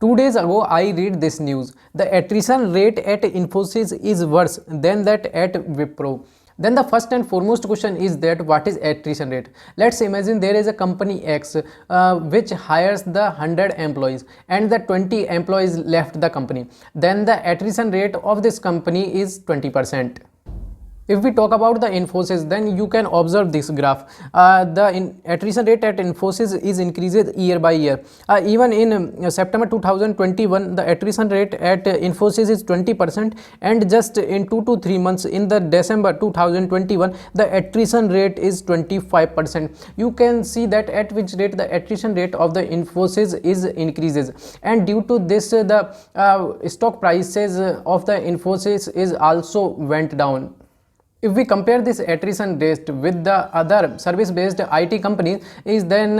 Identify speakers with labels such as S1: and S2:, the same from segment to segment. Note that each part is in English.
S1: 2 days ago, I read this news. The attrition rate at Infosys is worse than that at Wipro. Then the first and foremost question is that what is attrition rate? Let's imagine there is a company X which hires the 100 employees and the 20 employees left the company. Then the attrition rate of this company is 20%. If we talk about the Infosys, then you can observe this graph. The attrition rate at Infosys is increases year by year. Even in September 2021, the attrition rate at Infosys is 20%, and just in 2 to 3 months in the December 2021, the attrition rate is 25%. You can see that at which rate the attrition rate of the Infosys is increases, and due to this, the stock prices of the Infosys is also went down. If we compare this attrition rate with the other service-based IT companies, is then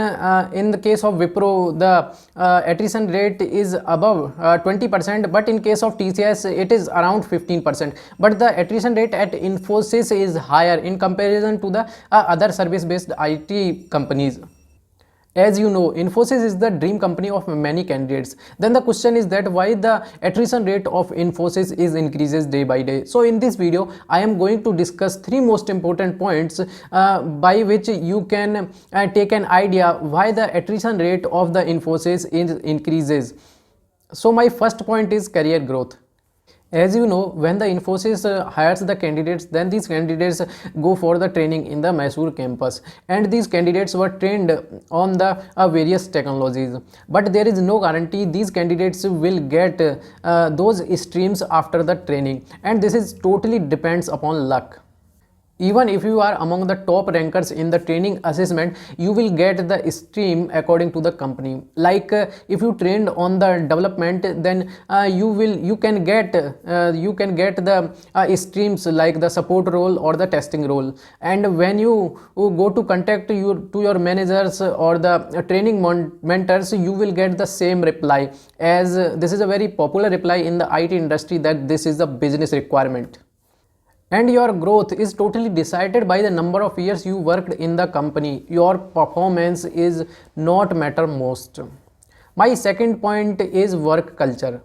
S1: in the case of Wipro, the attrition rate is above 20%, but in case of TCS, it is around 15%. But the attrition rate at Infosys is higher in comparison to the other service-based IT companies. As you know, Infosys is the dream company of many candidates. Then the question is that why the attrition rate of Infosys is increases day by day. So in this video, I am going to discuss 3 most important points by which you can take an idea why the attrition rate of the Infosys increases. So my first point is career growth. As you know, when the Infosys hires the candidates, then these candidates go for the training in the Mysore campus, and these candidates were trained on the various technologies. But there is no guarantee these candidates will get those streams after the training, and this is totally depends upon luck. Even if you are among the top rankers in the training assessment, you will get the stream according to the company. Like if you trained on the development, then you can get the streams like the support role or the testing role. And when you go to contact your managers or the training mentors, you will get the same reply, as this is a very popular reply in the IT industry, that this is a business requirement. And your growth is totally decided by the number of years you worked in the company. Your performance is not matter most. My second point is work culture.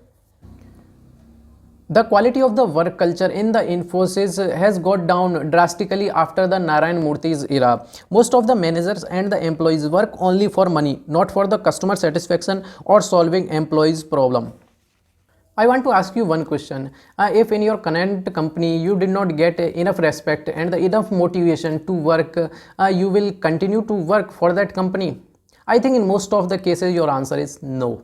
S1: The quality of the work culture in the Infosys has got down drastically after the Narayan Murthy's era. Most of the managers and the employees work only for money, not for the customer satisfaction or solving employees' problem. I want to ask you one question. If in your current company you did not get enough respect and enough motivation to work, you will continue to work for that company? I think in most of the cases your answer is no.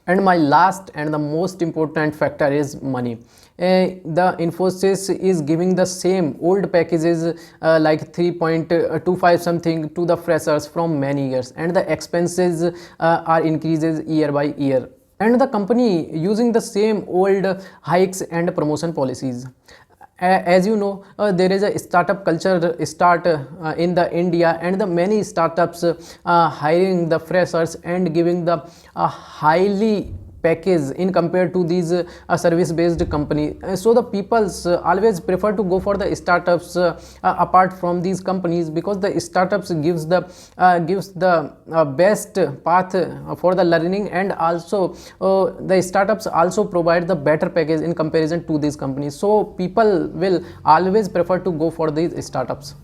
S1: And my last and the most important factor is money. The Infosys is giving the same old packages like 3.25 something to the freshers from many years, and the expenses are increases year by year. And the company using the same old hikes and promotion policies. As you know, there is a startup culture in the India, and the many startups hiring the freshers and giving the highly package in compared to these service based company. So the peoples always prefer to go for the startups apart from these companies, because the startups gives the best path for the learning, and also the startups also provide the better package in comparison to these companies. So people will always prefer to go for these startups.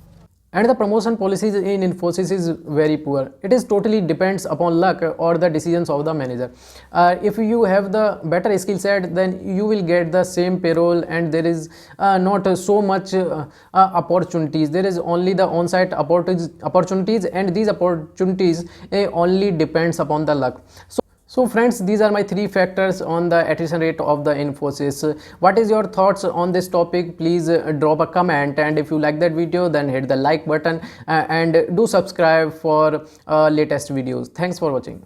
S1: And the promotion policies in Infosys is very poor. It is totally depends upon luck or the decisions of the manager. If you have the better skill set, then you will get the same payroll, and there is not so much opportunities. There is only the on-site opportunities, and these opportunities only depends upon the luck. So friends, these are my 3 factors on the attrition rate of the Infosys. What is your thoughts on this topic? Please drop a comment, and if you like that video, then hit the like button and do subscribe for latest videos. Thanks for watching.